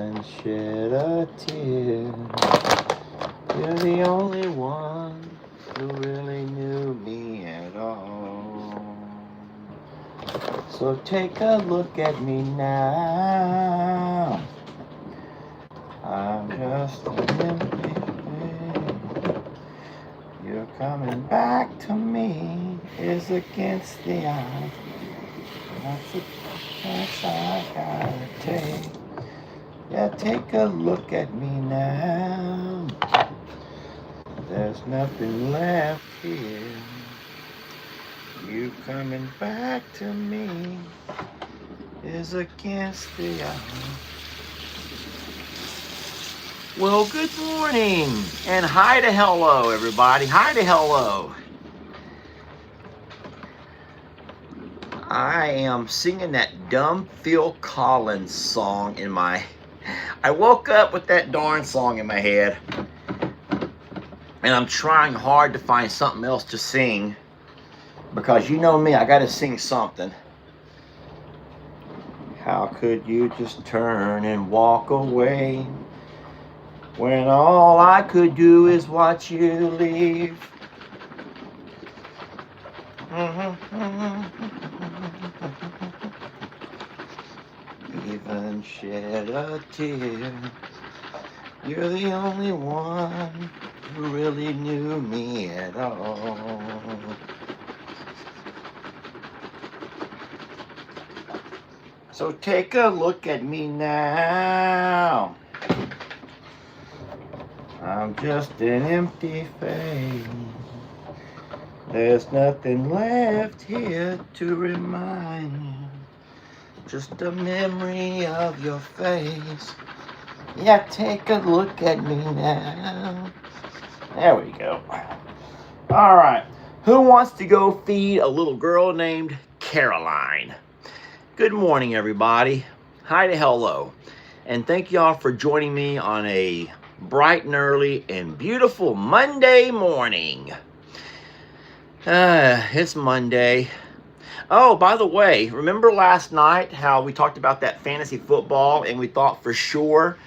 even shed a tear. You're the only one who really knew me at all. So take a look at me now. I'm just an empty face. You're coming back to me is against the odds. That's a chance I gotta take. Yeah, take a look at me now. There's nothing left here. You coming back to me is against the odds. Well, good morning, and hi to hello, everybody. Hi to hello. I am singing that dumb Phil Collins song in my... I woke up with that darn song in my head, and I'm trying hard to find something else to sing, because you know me, I gotta sing something. How could you just turn and walk away when all I could do is watch you leave? Even shed a tear. You're the only one who really knew me at all. So take a look at me now. I'm just an empty face. There's nothing left here to remind you. Just a memory of your face. Yeah, take a look at me now. There we go. All right. Who wants to go feed a little girl named Caroline? Good morning, everybody. Hi to hello. And thank y'all for joining me on a bright and early and beautiful Monday morning. It's Monday. Oh, by the way, remember last night how we talked about that fantasy football and we thought for sure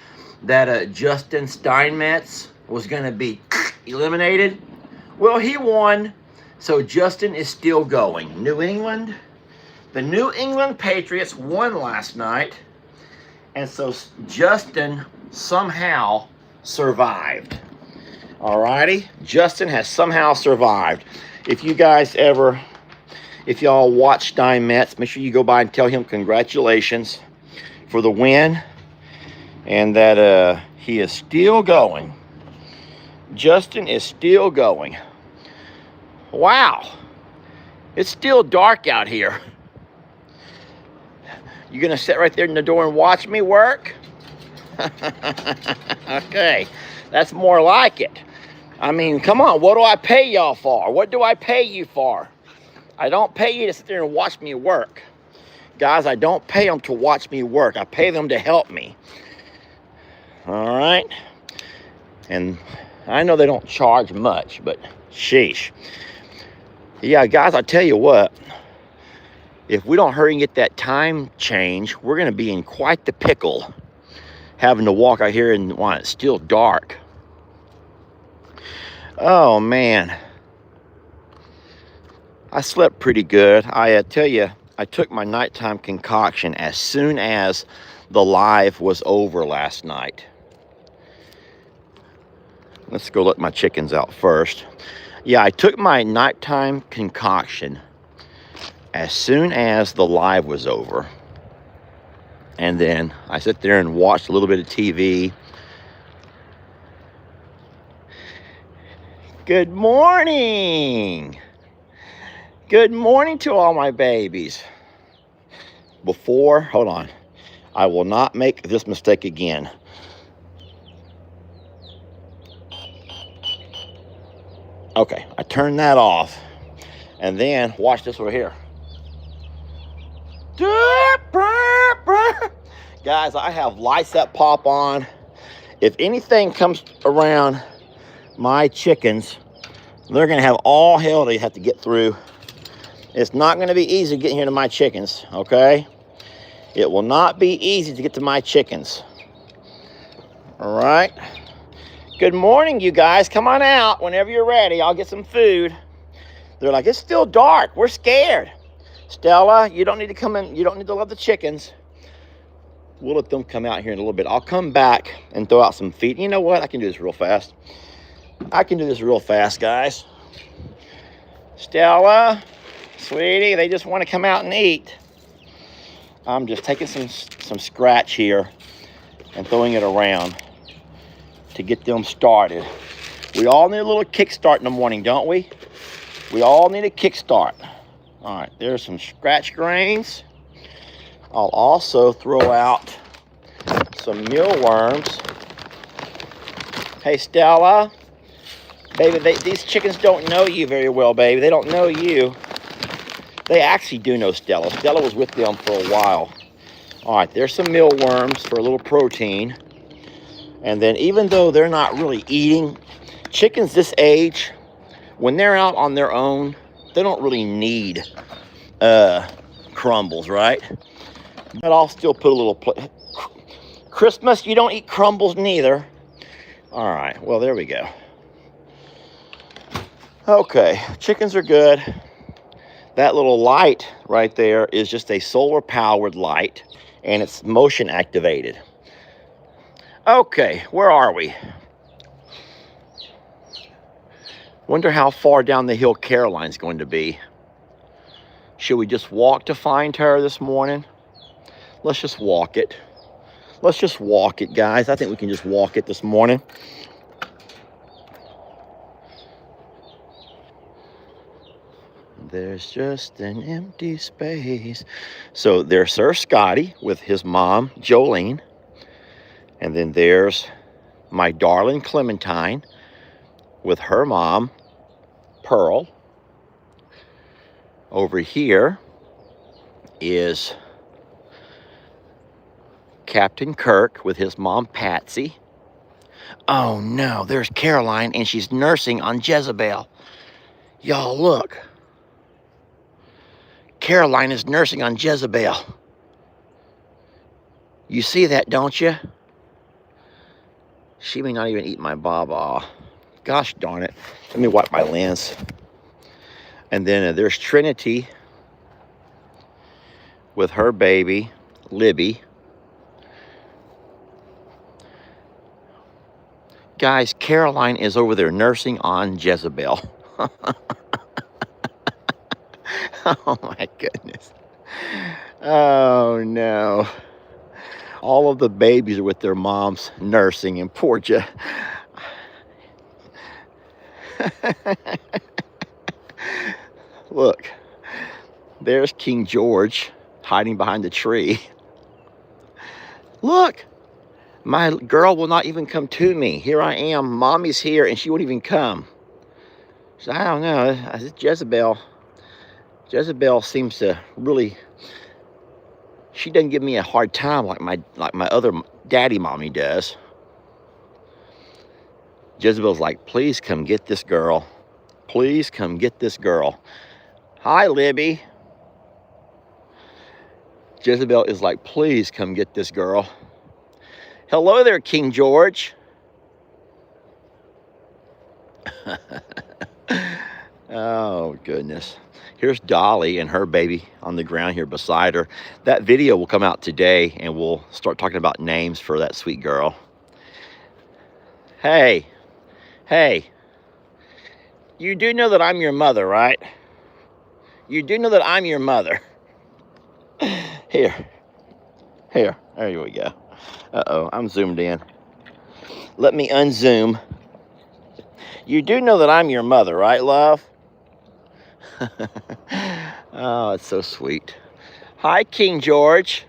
that Justin Steinmetz was going to be eliminated? Well, he won, so Justin is still going. New England, the New England Patriots won last night, and so Justin somehow survived. Alrighty, Justin has somehow survived. If you guys ever... If y'all watch Steinmetz, make sure you go by and tell him congratulations for the win and that he is still going. Justin is still going. Wow. It's still dark out here. You gonna sit right there in the door and watch me work? Okay, that's more like it. I mean, come on, what do I pay y'all for? What do I pay you for? I don't pay you to sit there and watch me work. Guys, I don't pay them to watch me work. I pay them to help me. All right? And I know they don't charge much, but sheesh. Yeah, guys, I tell you what. If we don't hurry and get that time change, we're going to be in quite the pickle. Having to walk out here and while it's still dark. Oh, man. I slept pretty good. I tell you, I took my nighttime concoction as soon as the live was over last night. Let's go let my chickens out first. Yeah, I took my nighttime concoction as soon as the live was over. And then I sat there and watched a little bit of TV. Good morning. Good morning to all my babies. Hold on. I will not make this mistake again. Okay, I turned that off. And then, watch this over here. Guys, I have lights that pop on. If anything comes around my chickens, they're going to have all hell they have to get through. It's not going to be easy getting here to my chickens, okay? It will not be easy to get to my chickens. All right. Good morning, you guys. Come on out whenever you're ready. I'll get some food. They're like, it's still dark. We're scared. Stella, you don't need to come in. You don't need to love the chickens. We'll let them come out here in a little bit. I'll come back and throw out some feed. You know what? I can do this real fast. I can do this real fast, guys. Stella, sweetie, they just want to come out and eat. I'm just taking some scratch here and throwing it around to get them started. We all need a little kickstart in the morning, don't we? We all need a kickstart. All right, there's some scratch grains. I'll also throw out some mealworms. Hey, Stella. Baby, these chickens don't know you very well, baby. They don't know you. They actually do know Stella. Stella was with them for a while. All right, there's some mealworms for a little protein. And then even though they're not really eating, chickens this age, when they're out on their own, they don't really need crumbles, right? But I'll still put a little... Christmas, you don't eat crumbles neither. All right, well, there we go. Okay, chickens are good. That little light right there is just a solar-powered light, and it's motion activated. Okay, where are we? Wonder how far down the hill Caroline's going to be. Should we just walk to find her this morning? Let's just walk it. Let's just walk it, guys. I think we can just walk it this morning. There's just an empty space. So there's Sir Scotty with his mom, Jolene. And then there's my darling Clementine with her mom, Pearl. Over here is Captain Kirk with his mom, Patsy. Oh no, there's Caroline, and she's nursing on Jezebel. Y'all look. Caroline is nursing on Jezebel. You see that, don't you? She may not even eat my baba. Gosh darn it. Let me wipe my lens. And then there's Trinity with her baby, Libby. Guys, Caroline is over there nursing on Jezebel. Oh my goodness. Oh no. All of the babies are with their moms nursing, and poor Look, there's King George hiding behind the tree. Look, my girl will not even come to me. Here I am, mommy's here, and she won't even come. So I don't know, Jezebel. Jezebel seems to really, she doesn't give me a hard time like my other daddy mommy does. Jezebel's like, please come get this girl. Please come get this girl. Hi, Libby. Jezebel is like, please come get this girl. Hello there, King George. Oh, goodness. Here's Dolly and her baby on the ground here beside her. That video will come out today, and we'll start talking about names for that sweet girl. Hey, hey, you do know that I'm your mother, right? You do know that I'm your mother. Here, there we go. Uh-oh, I'm zoomed in. Let me unzoom. You do know that I'm your mother, right, love? Oh, it's so sweet. Hi, King George.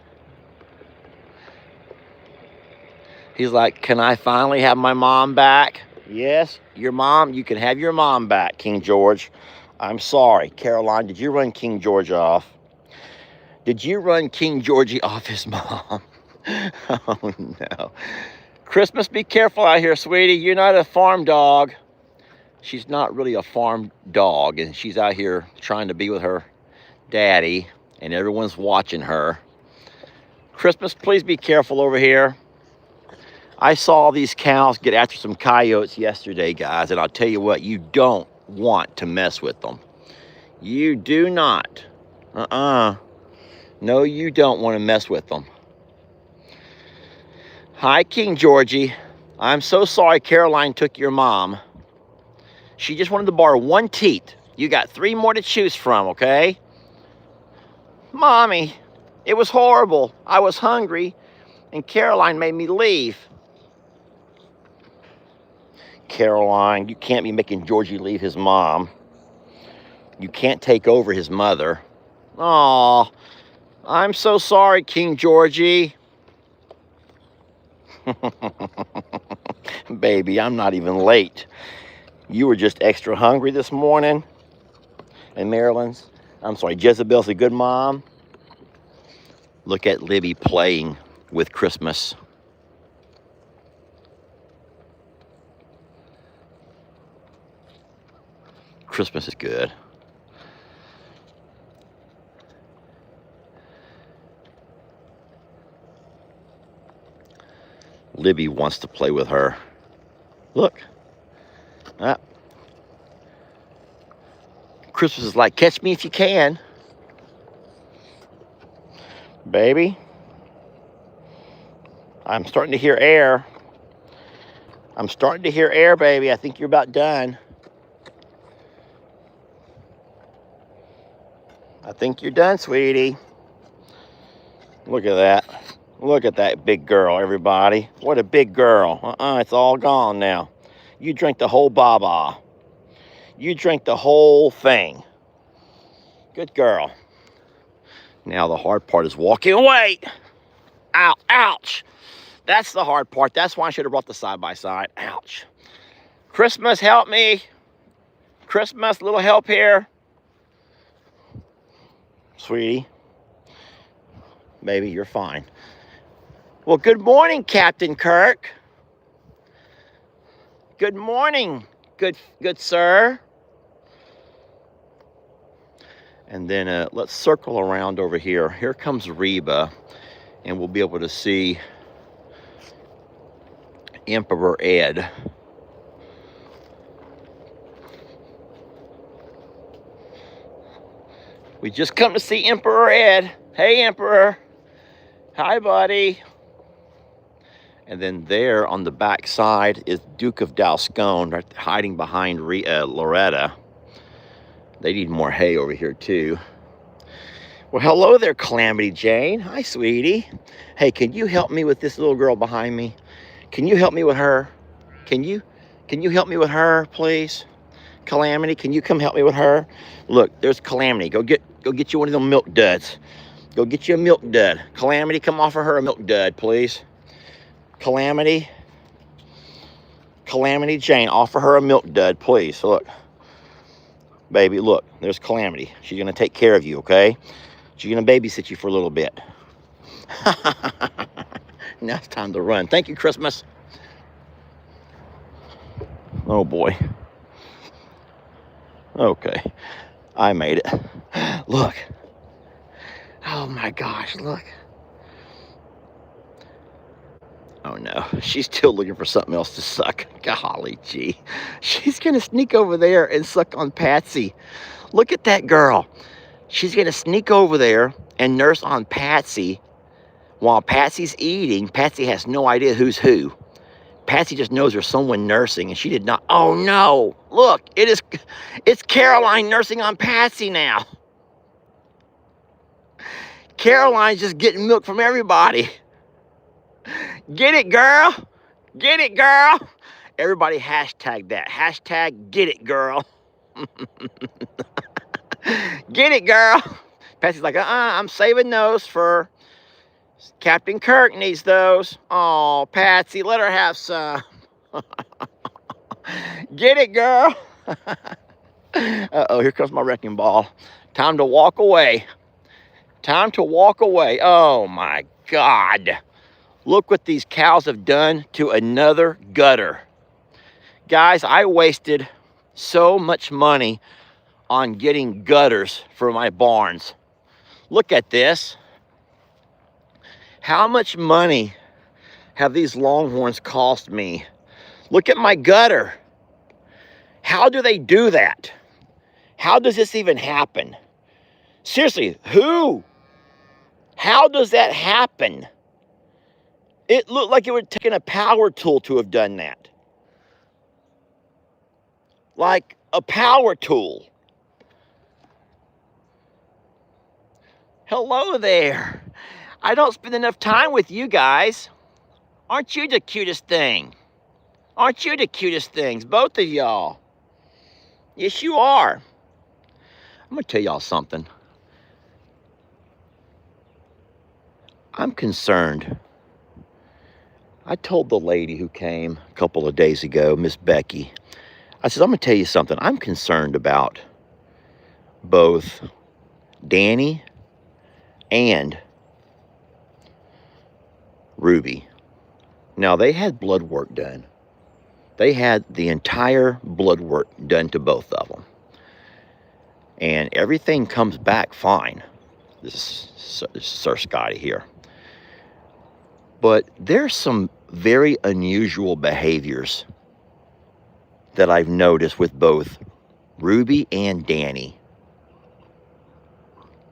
He's like, can I finally have my mom back? Yes, your mom, you can have your mom back, King George. I'm sorry. Caroline, did you run King George off? Did you run King Georgie off his mom? Oh, no. Christmas, be careful out here, sweetie. You're not a farm dog. She's not really a farm dog, and she's out here trying to be with her daddy, and everyone's watching her. Christmas, please be careful over here. I saw these cows get after some coyotes yesterday, guys, and I'll tell you what, you don't want to mess with them. You do not. No, you don't want to mess with them. Hi, King Georgie. I'm so sorry Caroline took your mom. She just wanted to borrow one teeth. You got 3 more to choose from, okay? Mommy, it was horrible. I was hungry, and Caroline made me leave. Caroline, you can't be making Georgie leave his mom. You can't take over his mother. Aw, I'm so sorry, King Georgie. Baby, I'm not even late. You were just extra hungry this morning. And Jezebel's a good mom. Look at Libby playing with Christmas. Christmas is good. Libby wants to play with her. Look. Christmas is like, catch me if you can. Baby. I'm starting to hear air. I'm starting to hear air, baby. I think you're about done. I think you're done, sweetie. Look at that. Look at that big girl, everybody. What a big girl. It's all gone now. You drank the whole baba. You drank the whole thing. Good girl. Now the hard part is walking away. Ow, ouch. That's the hard part. That's why I should have brought the side-by-side. Ouch. Christmas, help me. Christmas, little help here. Sweetie. Baby, you're fine. Well, good morning, Captain Kirk. Good morning, good sir. And then let's circle around over here. Here comes Reba, and we'll be able to see Emperor Ed. We just come to see Emperor Ed. Hey, Emperor. Hi, buddy. And then there on the back side is Duke of Dalscone, right, hiding behind Loretta. They need more hay over here, too. Well, hello there, Calamity Jane. Hi, sweetie. Hey, can you help me with this little girl behind me? Can you help me with her? Can you help me with her, please? Calamity, can you come help me with her? Look, there's Calamity. Go get you one of them milk duds. Go get you a milk dud. Calamity, come offer her a milk dud, please. Calamity Jane, offer her a milk dud, please. Look. Baby, look, there's Calamity. She's going to take care of you, okay? She's going to babysit you for a little bit. Now it's time to run. Thank you, Christmas. Oh, boy. Okay. I made it. Look. Oh, my gosh, look. Oh, no. She's still looking for something else to suck. Golly gee. She's going to sneak over there and suck on Patsy. Look at that girl. She's going to sneak over there and nurse on Patsy while Patsy's eating. Patsy has no idea who's who. Patsy just knows there's someone nursing, and she did not. Oh, no. Look, it's Caroline nursing on Patsy now. Caroline's just getting milk from everybody. Get it, girl. Get it, girl. Everybody hashtag that. Hashtag get it, girl. Get it, girl. Patsy's like, I'm saving those for Captain Kirk needs those. Oh, Patsy, let her have some. Get it, girl. Uh-oh, here comes my wrecking ball. Time to walk away. Time to walk away. Oh, my God. Look what these cows have done to another gutter. Guys, I wasted so much money on getting gutters for my barns. Look at this. How much money have these Longhorns cost me? Look at my gutter. How do they do that? How does this even happen? Seriously, who? How does that happen? It looked like it would have taken a power tool to have done that. Like a power tool. Hello there. I don't spend enough time with you guys. Aren't you the cutest thing? Aren't you the cutest things? Both of y'all. Yes, you are. I'm going to tell y'all something. I'm concerned. I told the lady who came a couple of days ago, Miss Becky, I said, I'm going to tell you something. I'm concerned about both Danny and Ruby. Now, they had blood work done. They had the entire blood work done to both of them. And everything comes back fine. This is Sir Scotty here. But there's some very unusual behaviors that I've noticed with both Ruby and Danny.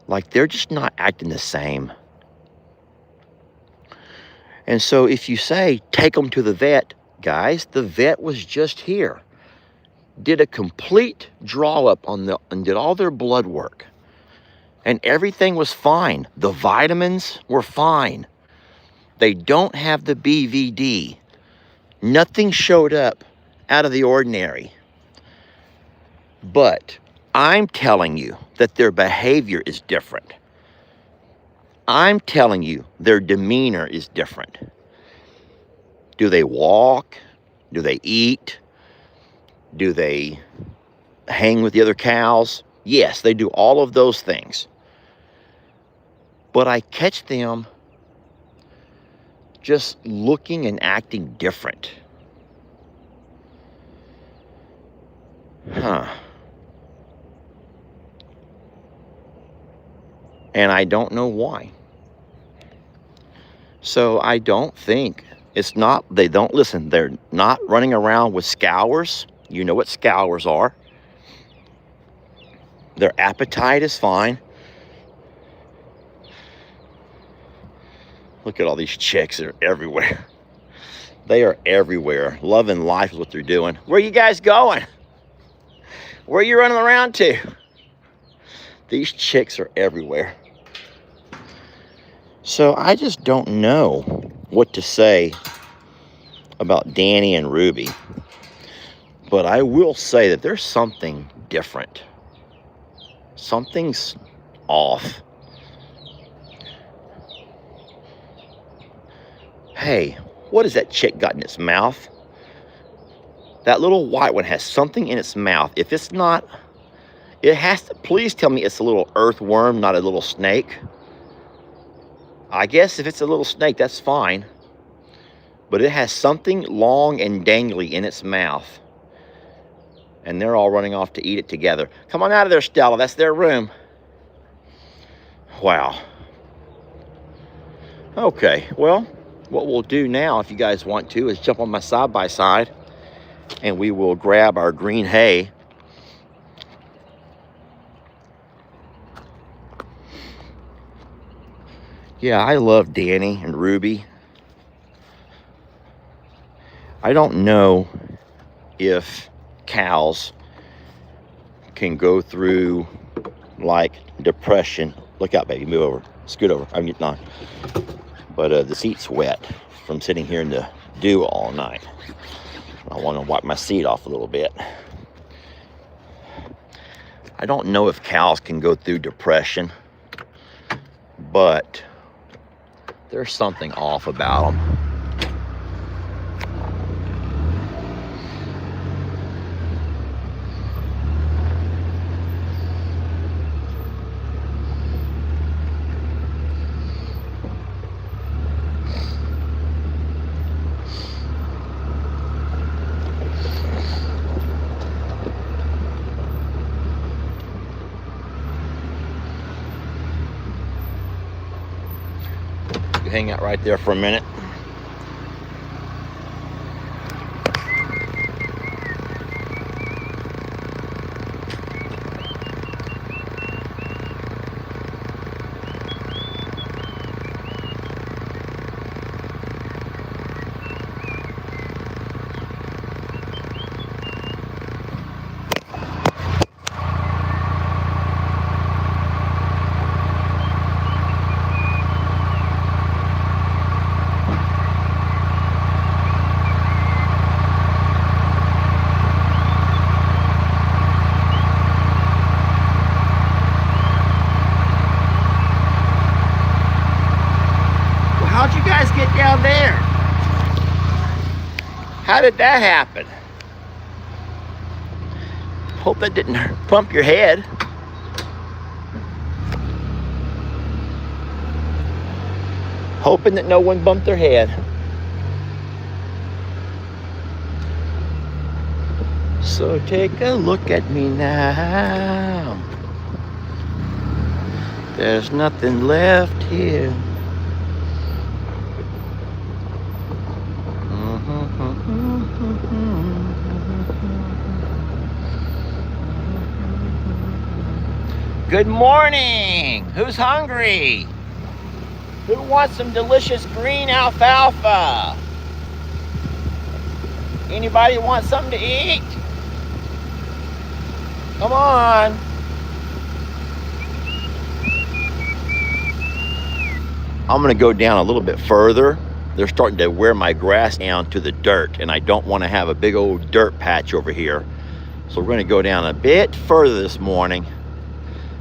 Like, they're just not acting the same. And so if you say, take them to the vet, guys, the vet was just here. Did a complete draw up on and did all their blood work. And everything was fine. The vitamins were fine. They don't have the BVD. Nothing showed up out of the ordinary. But I'm telling you that their behavior is different. I'm telling you their demeanor is different. Do they walk? Do they eat? Do they hang with the other cows? Yes, they do all of those things. But I catch them just looking and acting different. And I don't know why. So I don't think it's not, they don't listen, they're not running around with scours. You know what scours are. Their appetite is fine. Look at all these chicks, they're everywhere. They are everywhere. Loving life is what they're doing. Where are you guys going? Where are you running around to? These chicks are everywhere. So I just don't know what to say about Danny and Ruby. But I will say that there's something different. Something's off. Hey, what has that chick got in its mouth? That little white one has something in its mouth. If it's not, it has to, please tell me it's a little earthworm, not a little snake. I guess if it's a little snake, that's fine. But it has something long and dangly in its mouth. And they're all running off to eat it together. Come on out of there, Stella. That's their room. Wow. Okay, well, what we'll do now, if you guys want to, is jump on my side-by-side. And we will grab our green hay. Yeah, I love Danny and Ruby. I don't know if cows can go through like depression. Look out, baby, move over, scoot over, I'm getting on. But the seat's wet from sitting here in the dew all night. I want to wipe my seat off a little bit. I don't know if cows can go through depression, but there's something off about them. Hang out right there for a minute. How'd you guys get down there? How did that happen? Hope that didn't bump your head. Hoping that no one bumped their head. So take a look at me now. There's nothing left here. Good morning. Who's hungry? Who wants some delicious green alfalfa? Anybody want something to eat? Come on. I'm gonna go down a little bit further. They're starting to wear my grass down to the dirt, and I don't want to have a big old dirt patch over here. So we're gonna go down a bit further this morning,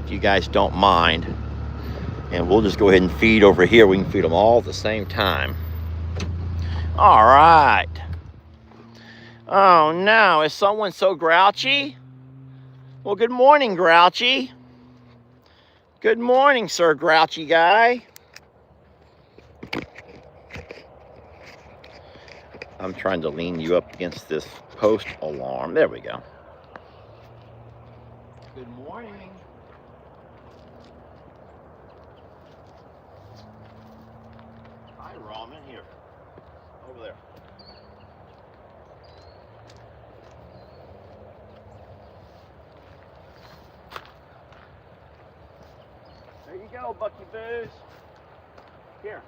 if you guys don't mind. And we'll just go ahead and feed over here. We can feed them all at the same time. All right. Oh no, is someone so grouchy? Well, good morning, Grouchy. Good morning, Sir Grouchy guy. I'm trying to lean you up against this post alarm. There we go. Good morning. Hi, Ramen. Here. Over there. There you go, Bucky Boos. Here.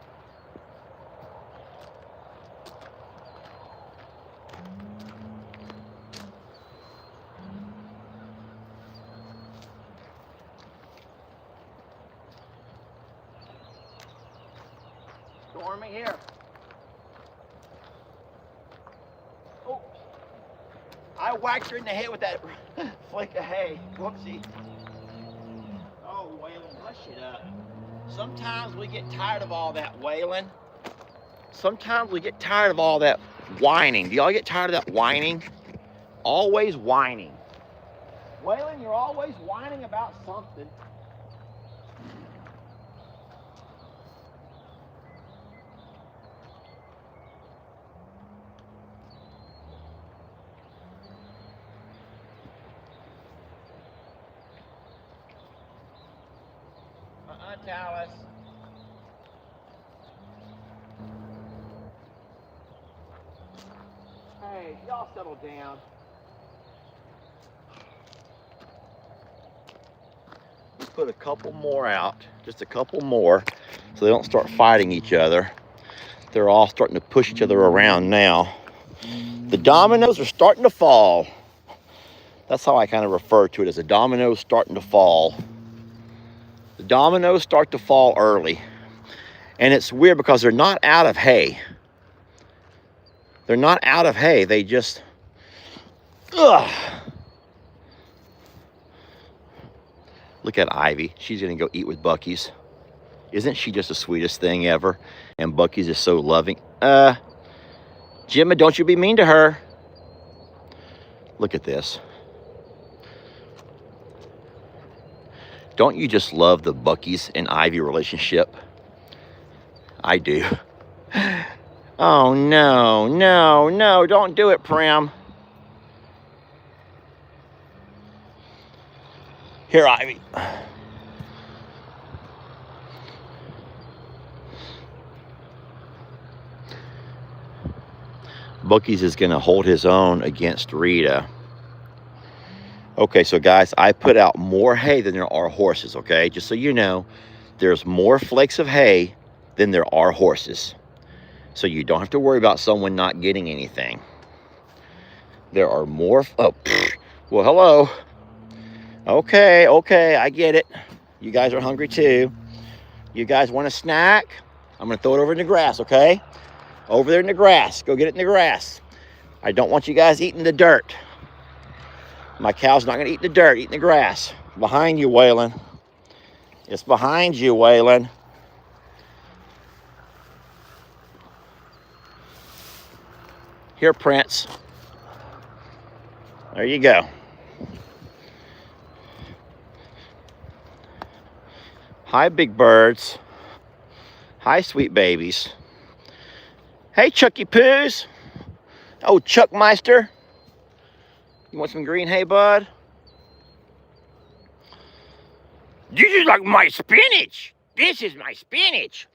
Stormy, here. Oh, I whacked her in the head with that flake of hay. Whoopsie. Oh, Waylon, hush it up. Sometimes we get tired of all that, Waylon. Sometimes we get tired of all that whining. Do y'all get tired of that whining? Always whining. Waylon, you're always whining about something. Dallas. Hey, y'all settle down. Let's put a couple more out, just a couple more, so they don't start fighting each other. They're all starting to push each other around now. The dominoes are starting to fall. That's how I kind of refer to it, as the dominoes starting to fall. The dominoes start to fall early. And it's weird because they're not out of hay. They're not out of hay. They just, ugh. Look at Ivy. She's gonna go eat with Bucky's. Isn't she just the sweetest thing ever? And Bucky's is so loving. Jimmy, don't you be mean to her. Look at this. Don't you just love the Bucky's and Ivy relationship? I do. Oh, no, no, no, don't do it, Prim. Here, Ivy. Bucky's is going to hold his own against Rita. Okay, so guys, I put out more hay than there are horses, okay? Just so you know, there's more flakes of hay than there are horses. So you don't have to worry about someone not getting anything. There are more, oh, well, hello. Okay, I get it. You guys are hungry too. You guys want a snack? I'm gonna throw it over in the grass, okay? Over there in the grass, go get it in the grass. I don't want you guys eating the dirt. My cow's not gonna eat the dirt, eating the grass. Behind you, Waylon. It's behind you, Waylon. Here, Prince. There you go. Hi, big birds. Hi, sweet babies. Hey, Chucky Poos. Oh, Chuck Meister. You want some green hay, bud? This is like my spinach. This is my spinach.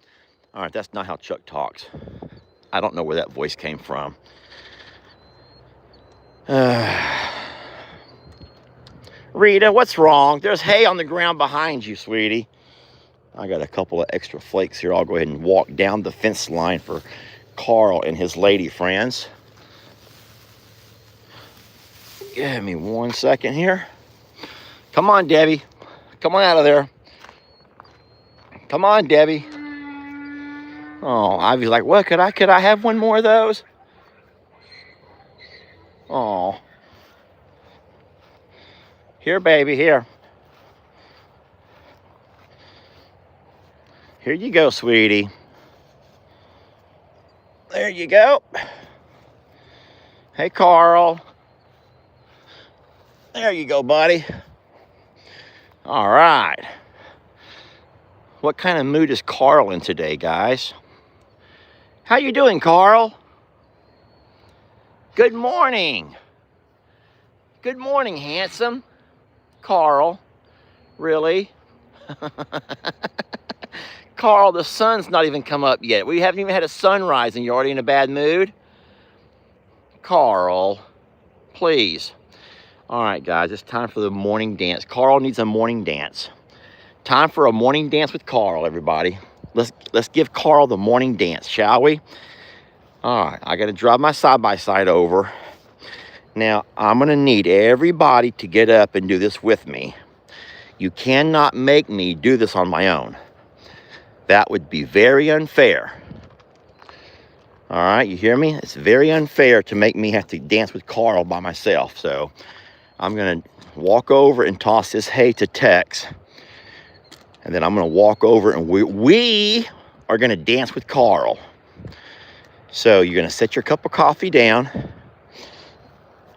All right, that's not how Chuck talks. I don't know where that voice came from. Rita, what's wrong? There's hay on the ground behind you, sweetie. I got a couple of extra flakes here. I'll go ahead and walk down the fence line for Carl and his lady friends. Give me 1 second here. Come on, Debbie. Come on out of there. Come on, Debbie. Oh, Ivy's like, what? Could I have one more of those? Oh. Here, baby, here. Here you go, sweetie. There you go. Hey, Carl. There you go, buddy. All right. What kind of mood is Carl in today, guys? How you doing, Carl? Good morning. Good morning, handsome. Carl. Really? Carl, the sun's not even come up yet. We haven't even had a sunrise and you're already in a bad mood? Carl, please. All right, guys, it's time for the morning dance. Carl needs a morning dance. Time for a morning dance with Carl, everybody. Let's give Carl the morning dance, shall we? All right, I got to drive my side-by-side over. Now, I'm going to need everybody to get up and do this with me. You cannot make me do this on my own. That would be very unfair. All right, you hear me? It's very unfair to make me have to dance with Carl by myself. So I'm going to walk over and toss this hay to Tex. And then I'm going to walk over and we are going to dance with Carl. So you're going to set your cup of coffee down.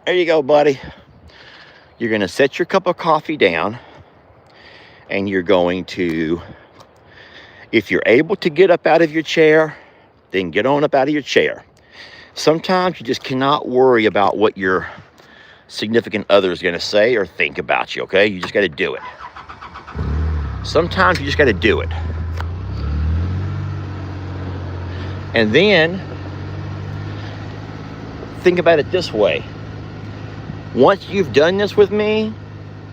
There you go, buddy. You're going to set your cup of coffee down. And you're going to, if you're able to get up out of your chair, then get on up out of your chair. Sometimes you just cannot worry about what your significant other is going to say or think about you, okay? You just got to do it. Sometimes you just got to do it. And then, think about it this way. Once you've done this with me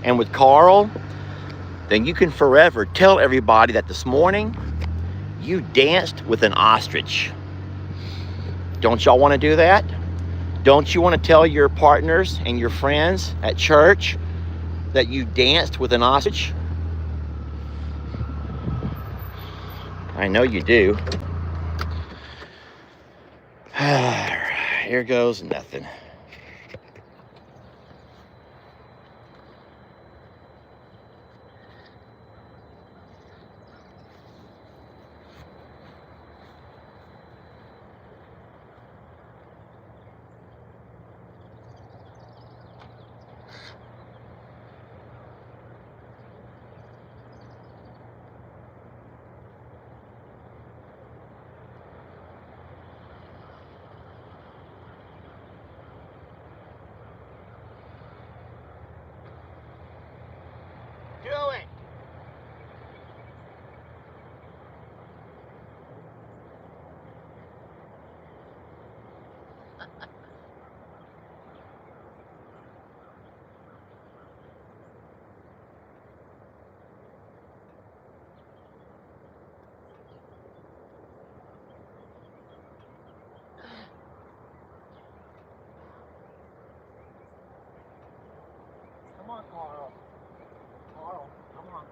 and with Carl, then you can forever tell everybody that this morning you danced with an ostrich. Don't y'all want to do that? Don't you want to tell your partners and your friends at church that you danced with an ostrich? I know you do. Here goes nothing. Do it. Come on, Carl. Carl, come on.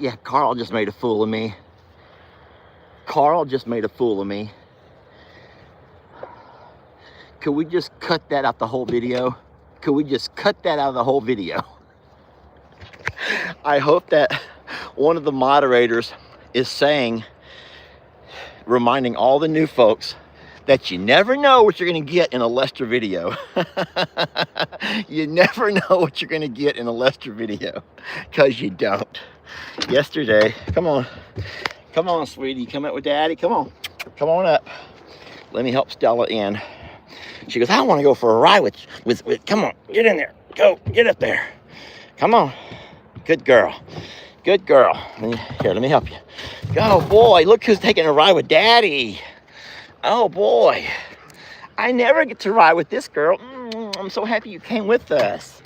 Yeah, Carl just made a fool of me. Carl just made a fool of me. Could we just cut that out the whole video? Could we just cut that out of the whole video? I hope that one of the moderators is saying, reminding all the new folks that you never know what you're going to get in a Lester video. You never know what you're going to get in a Lester video, because you don't. Yesterday, come on, sweetie, come up with daddy, come on up. Let me help Stella in. She goes, I want to go for a ride with, come on, get in there, go, get up there. Come on, good girl. Good girl. Here, let me help you. Oh boy, look who's taking a ride with daddy. Oh boy, I never get to ride with this girl. I'm so happy you came with us.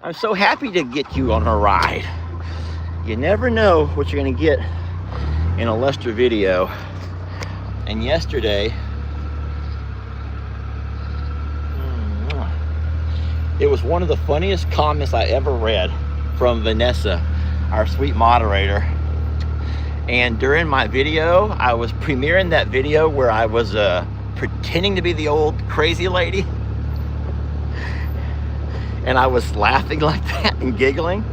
I'm so happy to get you on a ride. You never know what you're gonna get in a Lester video. And yesterday, it was one of the funniest comments I ever read from Vanessa, our sweet moderator. And during my video, I was premiering that video where I was pretending to be the old crazy lady. And I was laughing like that and giggling.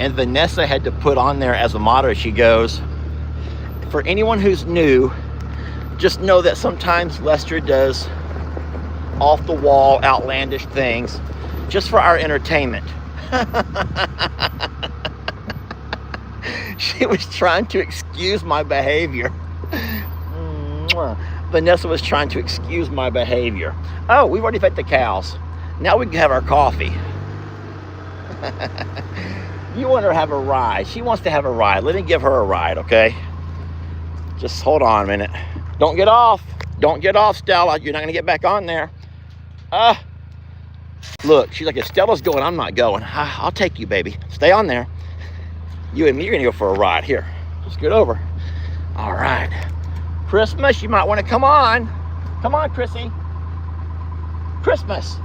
And Vanessa had to put on there as a moderator, she goes, for anyone who's new, just know that sometimes Lester does off the wall, outlandish things just for our entertainment. She was trying to excuse my behavior. Vanessa was trying to excuse my behavior. Oh, we've already fed the cows. Now we can have our coffee. You want her to have a ride. She wants to have a ride. Let me give her a ride, okay? Just hold on a minute. Don't get off. Don't get off, Stella. You're not going to get back on there. Look, she's like, if Stella's going, I'm not going. I'll take you, baby. Stay on there. You and me are going to go for a ride. Here, let's get over. All right. Christmas, you might want to come on. Come on, Chrissy. Christmas.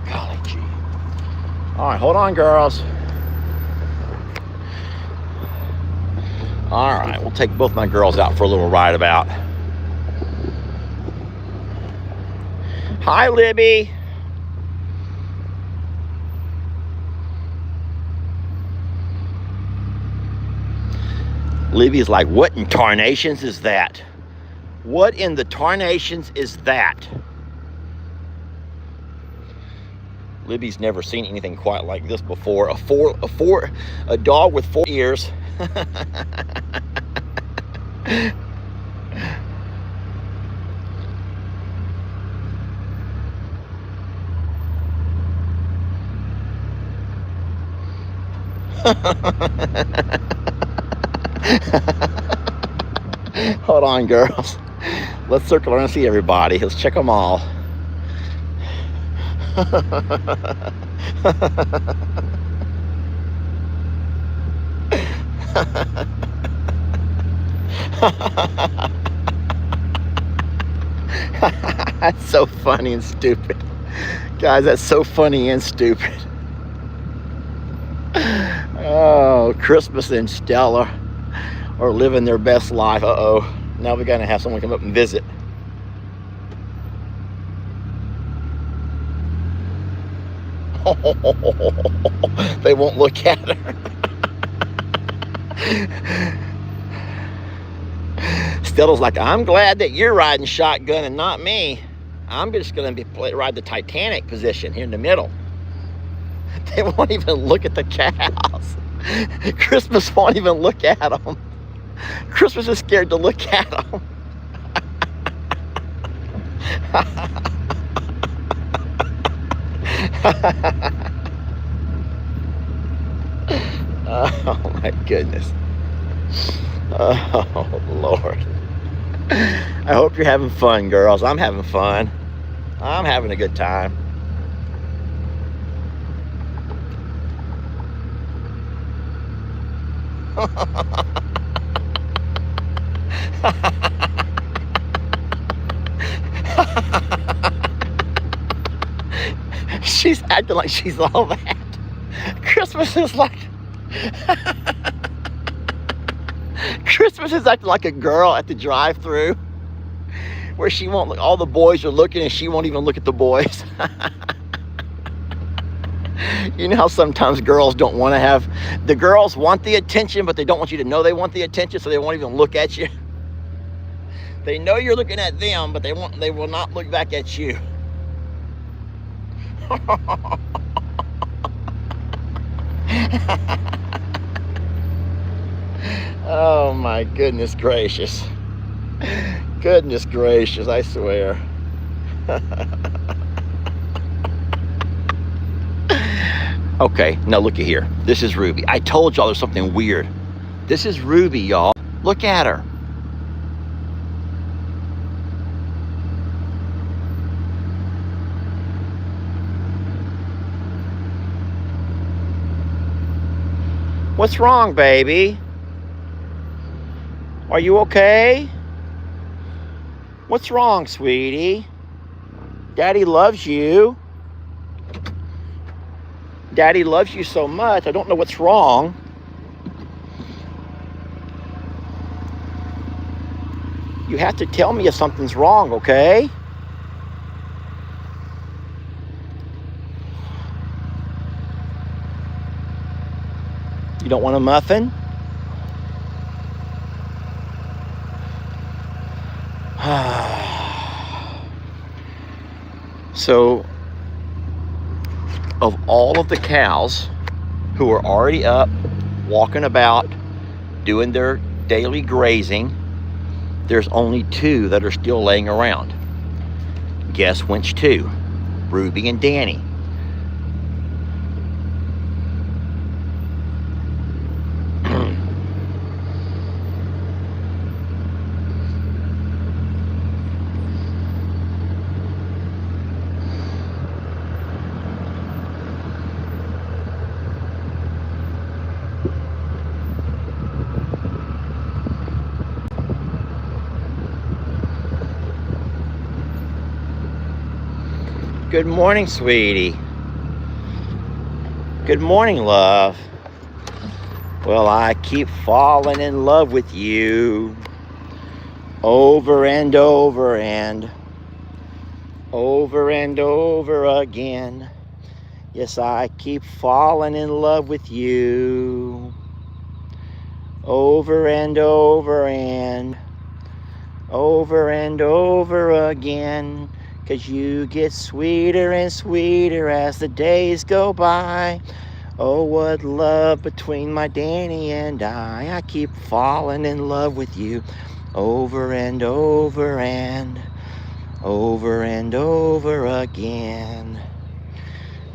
Golly gee. All right, hold on, girls. All right, we'll take both my girls out for a little ride about. Hi, Libby. Libby's like, what in tarnations is that? What in the tarnations is that? Libby's never seen anything quite like this before. A dog with 4 ears. Hold on, girls. Let's circle around and see everybody. Let's check them all. That's so funny and stupid. Guys, that's so funny and stupid. Oh, Christmas and Stella are living their best life. Uh-oh. Now we're going to have someone come up and visit. They won't look at her. Stella's like, I'm glad that you're riding shotgun and not me. I'm just going to ride the Titanic position here in the middle. They won't even look at the cows. Christmas won't even look at them. Christmas is scared to look at them. Oh my goodness. Oh Lord. I hope you're having fun, girls. I'm having fun. I'm having a good time. She's acting like she's all that. Christmas is like Christmas is acting like a girl at the drive-thru where she won't look. All the boys are looking and she won't even look at the boys. You know how sometimes girls don't want to have, the girls want the attention, but they don't want you to know they want the attention, so they won't even look at you. They know you're looking at them, but they will not look back at you. Oh my goodness gracious. Goodness gracious, I swear. Okay, now looky here. This is Ruby. I told y'all there's something weird. This is Ruby, y'all. Look at her. What's wrong, baby? Are you okay? What's wrong, sweetie? Daddy loves you. Daddy loves you so much. I don't know what's wrong. You have to tell me if something's wrong, okay? You don't want a muffin? So, of all of the cows who are already up, walking about, doing their daily grazing, there's only 2 that are still laying around. Guess which 2? Ruby and Danny. Good morning, sweetie. Good morning, love. Well, I keep falling in love with you over and over and over and over again. Yes, I keep falling in love with you over and over and over and over again. 'Cause you get sweeter and sweeter as the days go by. Oh, what love between my Danny and I. I keep falling in love with you over and over and over and over again.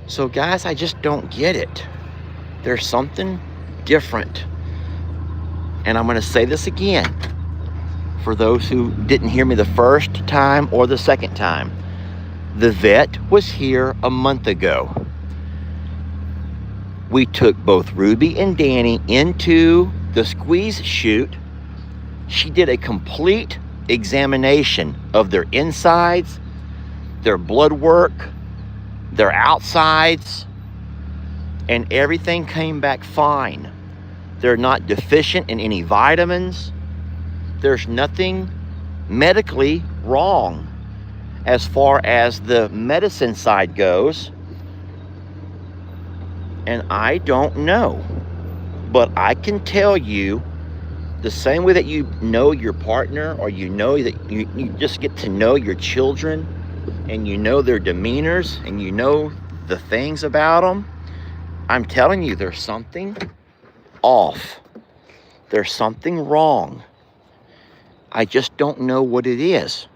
So guys, I just don't get it. There's something different. And I'm going to say this again for those who didn't hear me the first time or the second time. The vet was here a month ago. We took both Ruby and Danny into the squeeze chute. She did a complete examination of their insides, their blood work, their outsides, and everything came back fine. They're not deficient in any vitamins. There's nothing medically wrong as far as the medicine side goes. And I don't know, but I can tell you the same way that you know your partner, or you know that you just get to know your children and you know their demeanors and you know the things about them. I'm telling you, there's something off. There's something wrong. I just don't know what it is.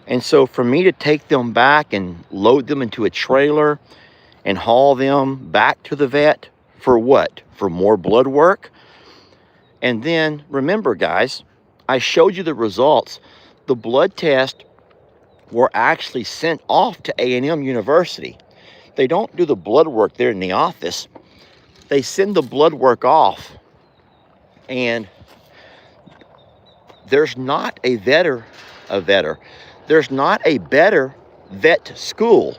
And so for me to take them back and load them into a trailer and haul them back to the vet for what? For more blood work? And then remember, guys, I showed you the results. The blood tests were actually sent off to A&M University. They don't do the blood work there in the office. They send the blood work off. And there's not there's not a better vet school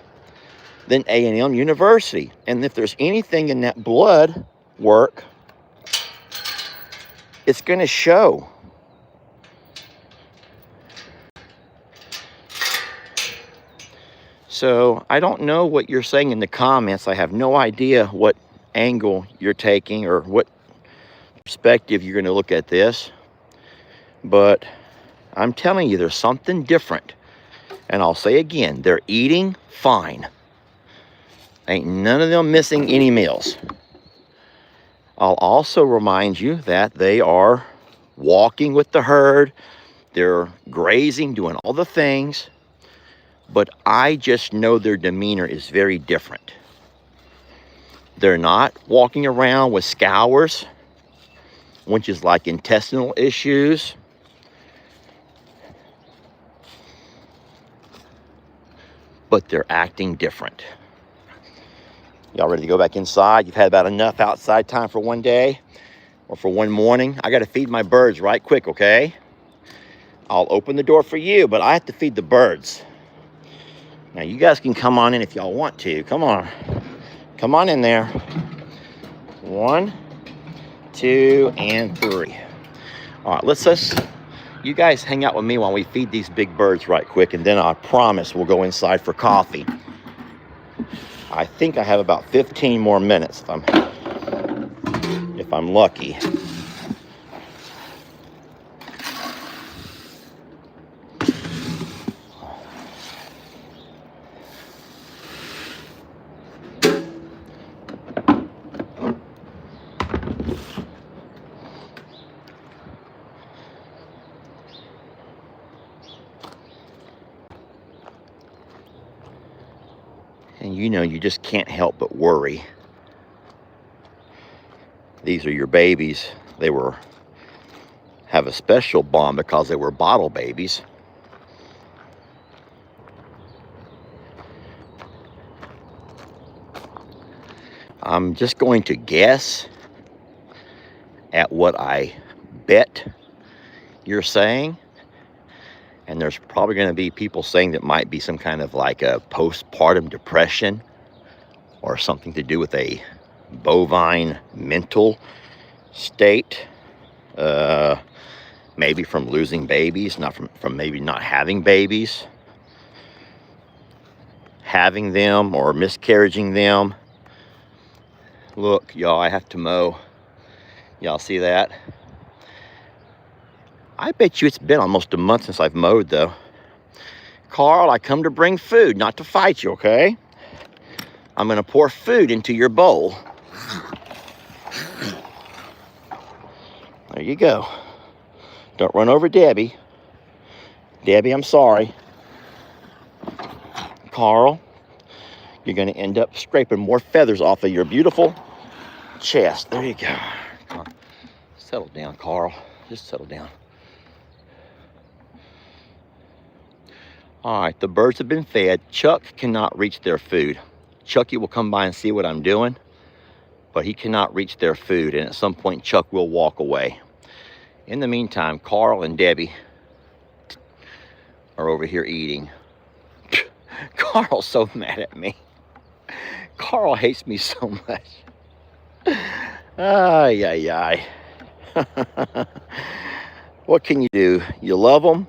than A&M University. And if there's anything in that blood work, it's going to show. So I don't know what you're saying in the comments. I have no idea what angle you're taking or what perspective you're going to look at this. But I'm telling you, there's something different. And I'll say again, they're eating fine. Ain't none of them missing any meals. I'll also remind you that they are walking with the herd. They're grazing, doing all the things. But I just know their demeanor is very different. They're not walking around with scours, which is like intestinal issues. But they're acting different. Y'all ready to go back inside? You've had about enough outside time for one day or for one morning. I got to feed my birds right quick, okay? I'll open the door for you, but I have to feed the birds. Now, you guys can come on in if y'all want to. Come on. Come on in there. 1, 2, and 3. All right, let's you guys hang out with me while we feed these big birds right quick, and then I promise we'll go inside for coffee. I think I have about 15 more minutes if I'm lucky. And you know, you just can't help but worry. These are your babies. They have a special bond because they were bottle babies. I'm just going to guess at what I bet you're saying. And there's probably going to be people saying that might be some kind of like a postpartum depression or something to do with a bovine mental state. Maybe from losing babies, not from maybe not having babies, having them or miscarrying them. Look, y'all, I have to mow. Y'all see that? I bet you it's been almost a month since I've mowed, though. Carl, I come to bring food, not to fight you, okay? I'm going to pour food into your bowl. There you go. Don't run over Debbie. Debbie, I'm sorry. Carl, you're going to end up scraping more feathers off of your beautiful chest. There you go. Come on. Settle down, Carl. Just settle down. All right, the birds have been fed. Chuck cannot reach their food. Chucky will come by and see what I'm doing, but he cannot reach their food, and at some point Chuck will walk away. In the meantime, Carl and Debbie are over here eating. Carl's so mad at me. Carl hates me so much. Ay, ay, ay. What can you do? You love them.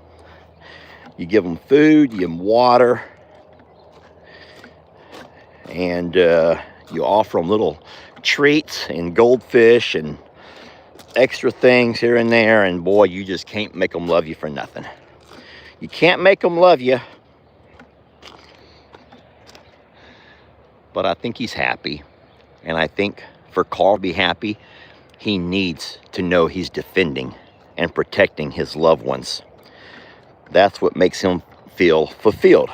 You give them food, you give them water, and you offer them little treats and goldfish and extra things here and there, and boy, you just can't make them love you for nothing. You can't make them love you. But I think he's happy, and I think for Carl to be happy, he needs to know he's defending and protecting his loved ones. That's what makes him feel fulfilled.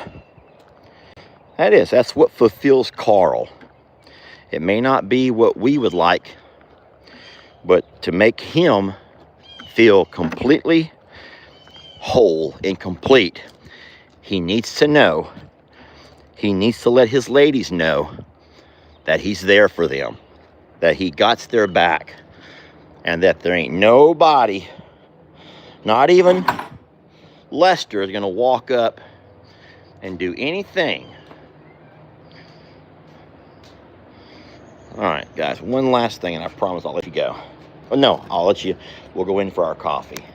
That's what fulfills Carl. It may not be what we would like, but to make him feel completely whole and complete, he needs to know, he needs to let his ladies know that he's there for them, that he got their back, and that there ain't nobody, not even Lester, is going to walk up and do anything All right, guys, one last thing, and I promise I'll let you go. Oh, no, I'll let you. We'll go in for our coffee.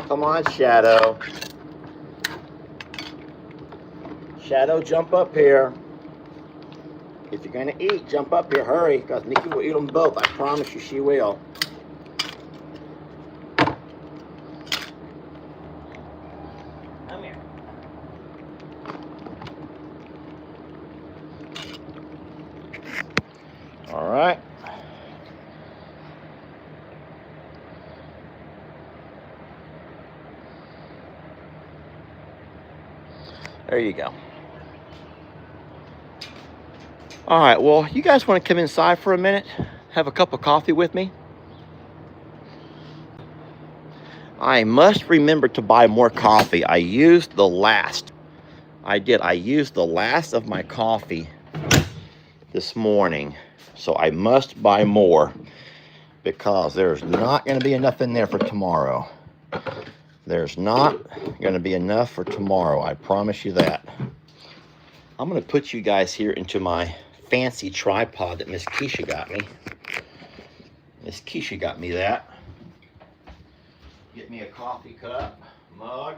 Come on, Shadow. Shadow, jump up here. If you're going to eat, jump up here. Hurry, because Nikki will eat them both. I promise you she will. Come here. All right. There you go. All right, well, you guys want to come inside for a minute? Have a cup of coffee with me? I must remember to buy more coffee. I used the last. I used the last of my coffee this morning. So I must buy more because there's not going to be enough in there for tomorrow. There's not going to be enough for tomorrow. I promise you that. I'm going to put you guys here into my fancy tripod that Miss Keisha got me. Miss Keisha got me that. Get me a coffee cup, mug.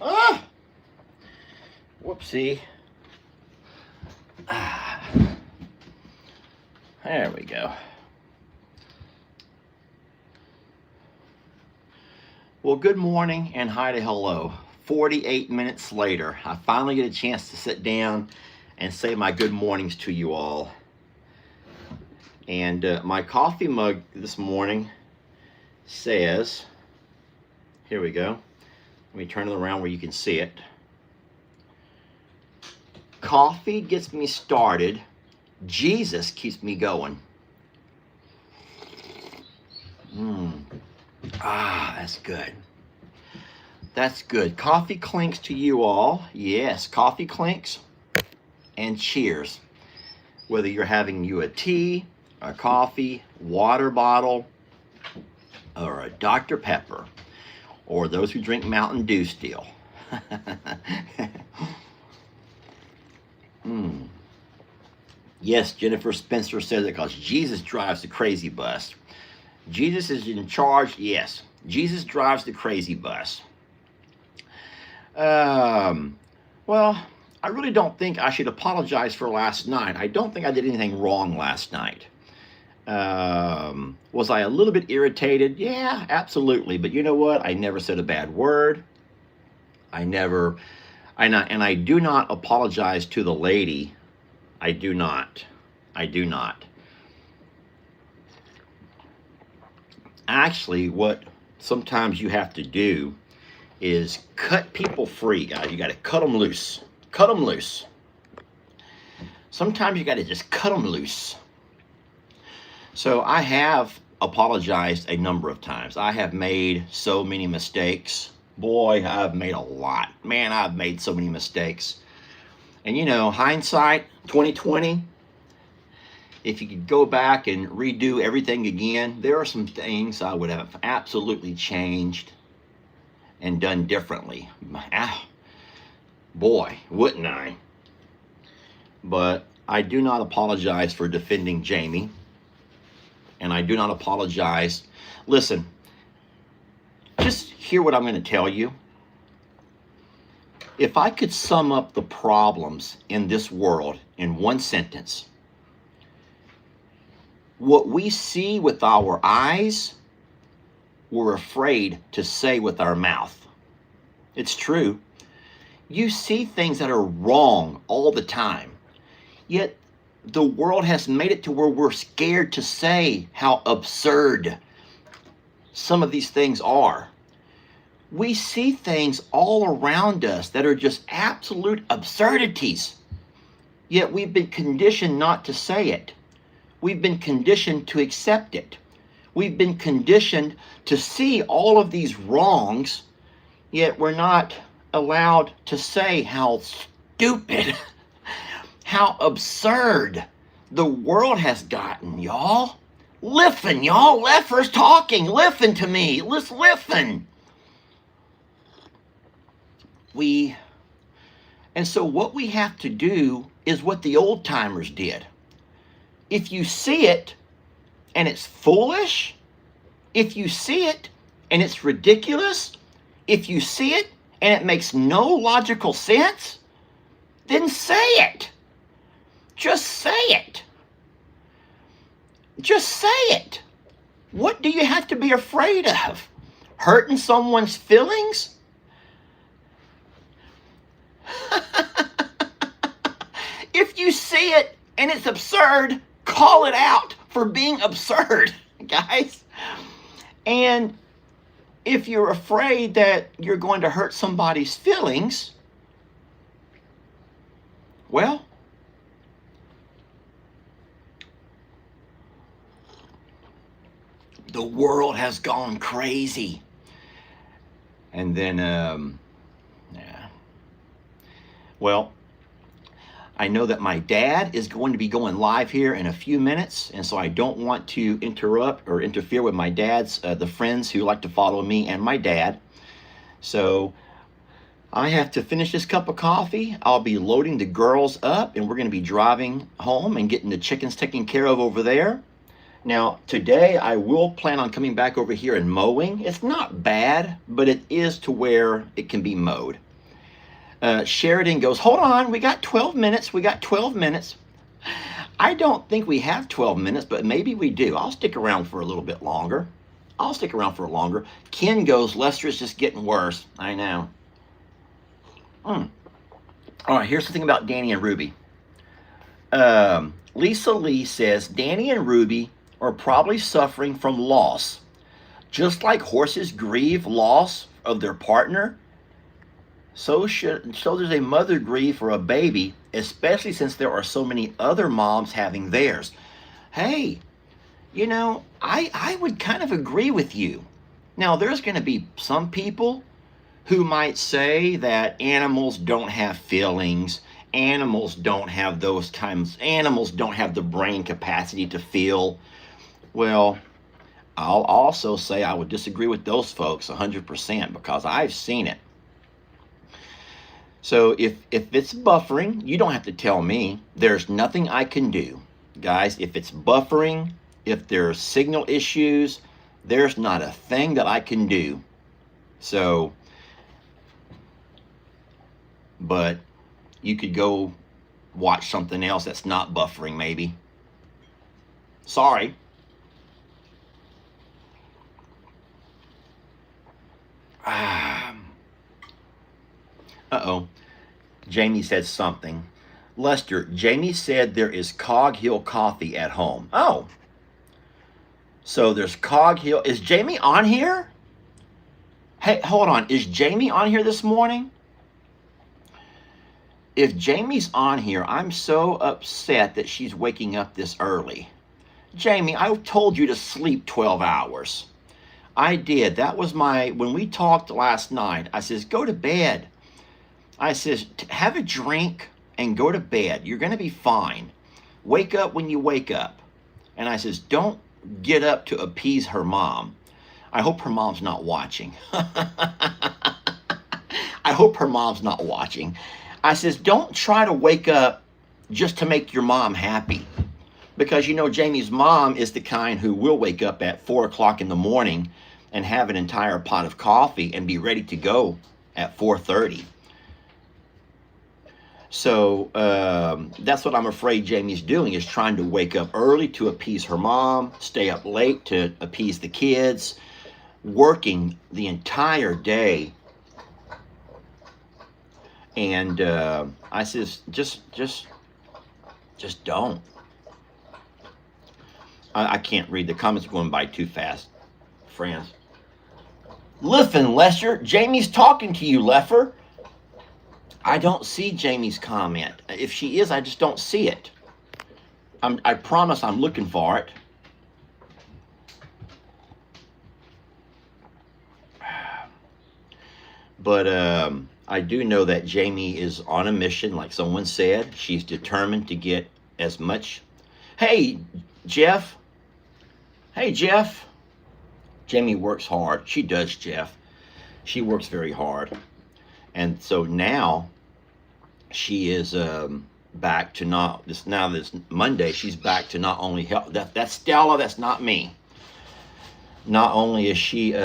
Ah! Whoopsie. Ah. There we go. Well, good morning and hi to hello. 48 minutes later, I finally get a chance to sit down and say my good mornings to you all. And my coffee mug this morning says, here we go. Let me turn it around where you can see it. Coffee gets me started. Jesus keeps me going. Ah, that's good. That's good. Coffee clinks to you all. Yes, coffee clinks. And cheers. Whether you're having you a tea, a coffee, water bottle, or a Dr. Pepper, or those who drink Mountain Dew still. Yes, Jennifer Spencer says it because Jesus drives the crazy bus. Jesus is in charge. Yes, Jesus drives the crazy bus. Well, I really don't think I should apologize for last night. I don't think I did anything wrong last night. Was I a little bit irritated? Yeah, absolutely. But you know what? I never said a bad word. I do not apologize to the lady. I do not. Actually, what sometimes you have to do is cut people free, guys. You got to cut them loose. Cut them loose. Sometimes you got to just cut them loose. So I have apologized a number of times. I have made so many mistakes. Boy, I've made a lot. Man, I've made so many mistakes. And you know, hindsight, 2020, if you could go back and redo everything again, there are some things I would have absolutely changed and done differently. Boy, wouldn't I? But I do not apologize for defending Jamie. And I do not apologize. Listen, just hear what I'm going to tell you. If I could sum up the problems in this world in one sentence, what we see with our eyes, we're afraid to say with our mouth. It's true. You see things that are wrong all the time, yet the world has made it to where we're scared to say how absurd some of these things are. We see things all around us that are just absolute absurdities. Yet we've been conditioned not to say it. We've been conditioned to accept it. We've been conditioned to see all of these wrongs, yet we're not allowed to say how stupid, how absurd the world has gotten, y'all. Listen, y'all. Leffer's talking. Listen to me. Let's listen. And so what we have to do is what the old timers did. If you see it and it's foolish, if you see it and it's ridiculous, if you see it and it makes no logical sense, then say it. Just say it. Just say it. What do you have to be afraid of? Hurting someone's feelings? If you see it and it's absurd, call it out for being absurd, guys. And if you're afraid that you're going to hurt somebody's feelings, well, the world has gone crazy. And then, yeah. Well, I know that my dad is going to be going live here in a few minutes, and so I don't want to interrupt or interfere with my dad's, the friends who like to follow me and my dad. So I have to finish this cup of coffee. I'll be loading the girls up, and we're going to be driving home and getting the chickens taken care of over there. Now, today I will plan on coming back over here and mowing. It's not bad, but it is to where it can be mowed. Sheridan goes, hold on, we got 12 minutes. We got 12 minutes. I don't think we have 12 minutes, but maybe we do. I'll stick around for a little bit longer. I'll stick around for longer. Ken goes, Lester is just getting worse. I know. All right, here's something about Danny and Ruby. Lisa Lee says, Danny and Ruby are probably suffering from loss. Just like horses grieve loss of their partner, so does a mother grieve for a baby, especially since there are so many other moms having theirs. Hey, you know, I would kind of agree with you. Now, there's going to be some people who might say that animals don't have feelings, animals don't have those times, animals don't have the brain capacity to feel. Well, I'll also say I would disagree with those folks 100% because I've seen it. So if it's buffering, you don't have to tell me. There's nothing I can do. Guys, if it's buffering, if there's signal issues, there's not a thing that I can do. So, but you could go watch something else that's not buffering maybe. Sorry. Uh-oh. Jamie said something. Lester, Jamie said there is Cog Hill coffee at home. Oh. So there's Cog Hill. Is Jamie on here? Hey, hold on. Is Jamie on here this morning? If Jamie's on here, I'm so upset that she's waking up this early. Jamie, I told you to sleep 12 hours. I did. That was when we talked last night, I says, go to bed. I says, have a drink and go to bed. You're going to be fine. Wake up when you wake up. And I says, don't get up to appease her mom. I hope her mom's not watching. I hope her mom's not watching. I says, don't try to wake up just to make your mom happy. Because, you know, Jamie's mom is the kind who will wake up at 4 o'clock in the morning and have an entire pot of coffee and be ready to go at 4:30. So that's what I'm afraid Jamie's doing, is trying to wake up early to appease her mom, stay up late to appease the kids, working the entire day. And I says, just don't. I can't read. The comments are going by too fast, friends. Listen, Lester, Jamie's talking to you, Leffer. I don't see Jamie's comment. If she is, I just don't see it. I promise I'm looking for it. But I do know that Jamie is on a mission, like someone said. She's determined to get as much. Hey, Jeff. Hey, Jeff. Jamie works hard. She does, Jeff. She works very hard. And so now she is back to not this Monday. She's back to not only help. That's Stella. That's not me. Not only is she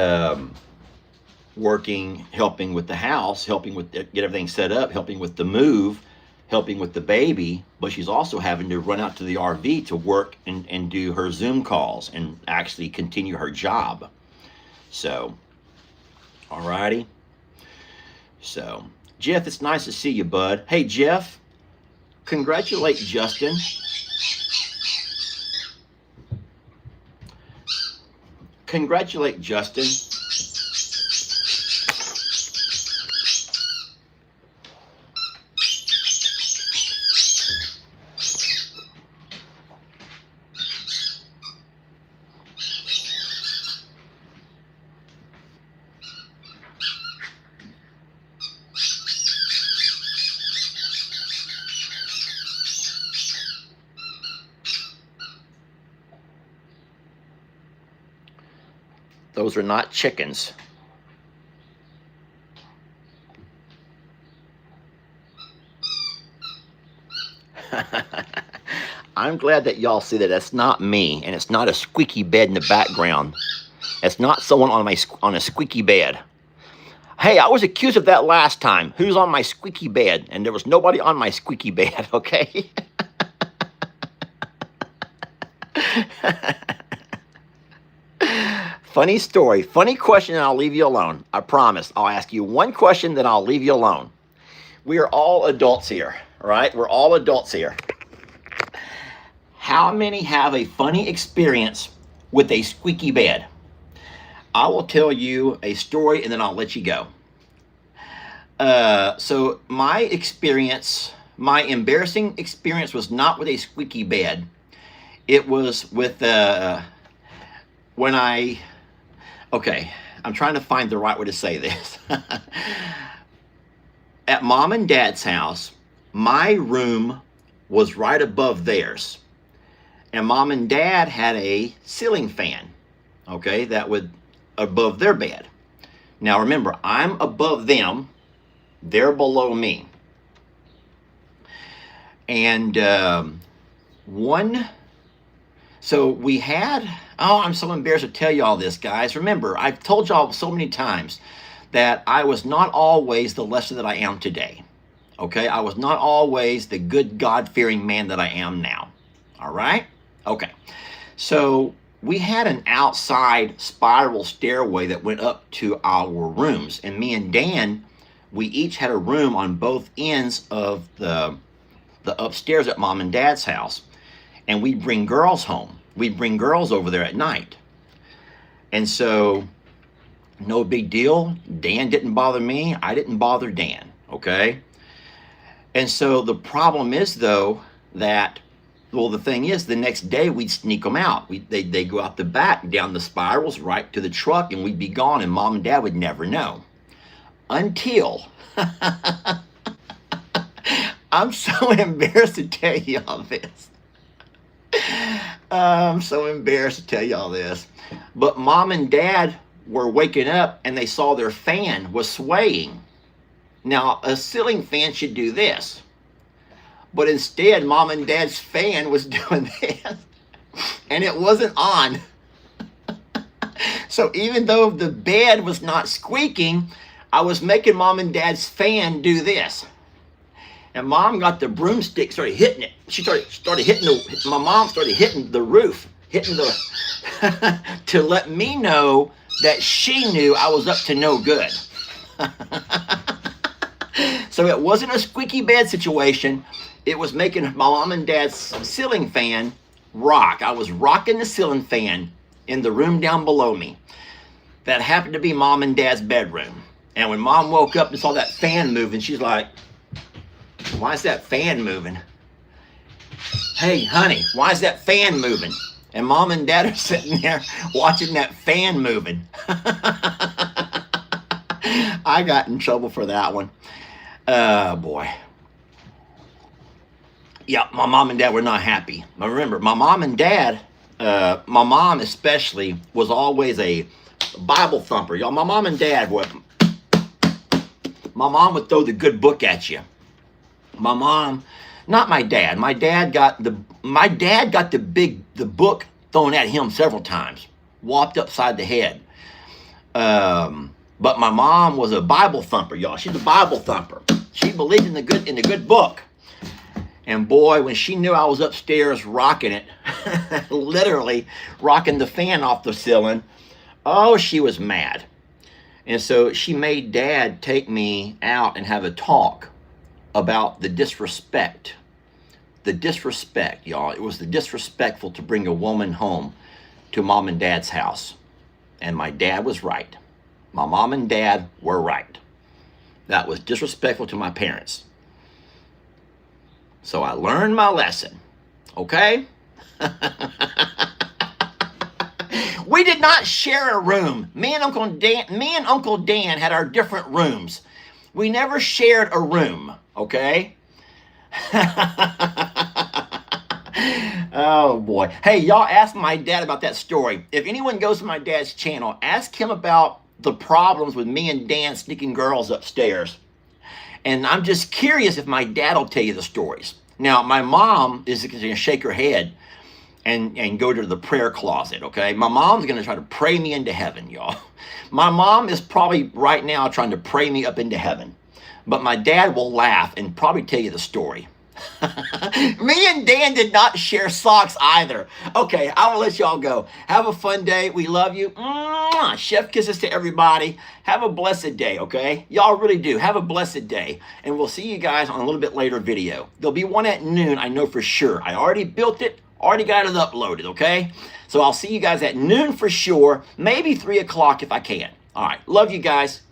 working, helping with the house, helping with get everything set up, helping with the move, helping with the baby, but she's also having to run out to the RV to work and do her Zoom calls and actually continue her job. So, alrighty. So, Jeff, it's nice to see you, bud. Hey, Jeff, congratulate Justin. Congratulate Justin. Those are not chickens. I'm glad that y'all see that that's not me, and it's not a squeaky bed in the background. It's not someone on a squeaky bed. Hey, I was accused of that last time. Who's on my squeaky bed? And there was nobody on my squeaky bed, okay? Funny story, funny question, and I'll leave you alone. I promise. I'll ask you one question, then I'll leave you alone. We are all adults here, right? We're all adults here. How many have a funny experience with a squeaky bed? I will tell you a story, and then I'll let you go. So my embarrassing experience was not with a squeaky bed. It was with okay, I'm trying to find the right way to say this. At Mom and Dad's house, my room was right above theirs. And Mom and Dad had a ceiling fan, okay, that would above their bed. Now remember, I'm above them, they're below me. And so we had, I'm so embarrassed to tell you all this, guys. Remember, I've told y'all so many times that I was not always the Lester that I am today. Okay, I was not always the good God-fearing man that I am now. All right? Okay. So we had an outside spiral stairway that went up to our rooms. And me and Dan, we each had a room on both ends of the upstairs at Mom and Dad's house. And we'd bring girls home. We'd bring girls over there at night. And so, no big deal. Dan didn't bother me. I didn't bother Dan, okay? And so the problem is, though, that, well, the thing is, the next day we'd sneak them out. They'd go out the back, down the spirals, right to the truck, and we'd be gone, and Mom and Dad would never know. Until, I'm so embarrassed to tell you all this. I'm so embarrassed to tell you all this. But Mom and Dad were waking up and they saw their fan was swaying. Now, a ceiling fan should do this. But instead, Mom and Dad's fan was doing this. And it wasn't on. So even though the bed was not squeaking, I was making Mom and Dad's fan do this. And Mom got the broomstick, started hitting it. She started hitting my mom started hitting the roof, to let me know that she knew I was up to no good. So it wasn't a squeaky bed situation. It was making my Mom and Dad's ceiling fan rock. I was rocking the ceiling fan in the room down below me. that happened to be Mom and Dad's bedroom. And when Mom woke up and saw that fan moving, she's like, why is that fan moving? Hey, honey, why is that fan moving? And Mom and Dad are sitting there watching that fan moving. I got in trouble for that one. Boy. Yeah, my mom and dad were not happy. Now remember, my mom and dad, my mom especially, was always a Bible thumper. Y'all, my mom and dad would, my mom would throw the good book at you. My mom, not my dad. My dad got the book thrown at him several times, whopped upside the head. But my mom was a Bible thumper, y'all. She's a Bible thumper. She believed in the good book. And boy, when she knew I was upstairs rocking it, literally rocking the fan off the ceiling, oh, she was mad. And so she made Dad take me out and have a talk about the disrespect. The disrespect, y'all. It was the disrespectful to bring a woman home to Mom and Dad's house. And my dad was right. My mom and dad were right. That was disrespectful to my parents. So I learned my lesson, okay? We did not share a room. Me and Uncle Dan had our different rooms. We never shared a room, okay? Oh boy. Hey, y'all ask my dad about that story. If anyone goes to my dad's channel, ask him about the problems with me and Dan sneaking girls upstairs. And I'm just curious if my dad will tell you the stories. Now, my mom is going to shake her head and go to the prayer closet, okay? My mom's going to try to pray me into heaven, y'all. My mom is probably right now trying to pray me up into heaven. But my dad will laugh and probably tell you the story. Me and Dan did not share socks either. Okay, I will let y'all go. Have a fun day. We love you. Mwah! Chef kisses to everybody. Have a blessed day, okay? Y'all really do. Have a blessed day. And we'll see you guys on a little bit later video. There'll be one at noon, I know for sure. I already built it. Already got it uploaded, okay? So I'll see you guys at noon for sure. Maybe 3 o'clock if I can. All right. Love you guys.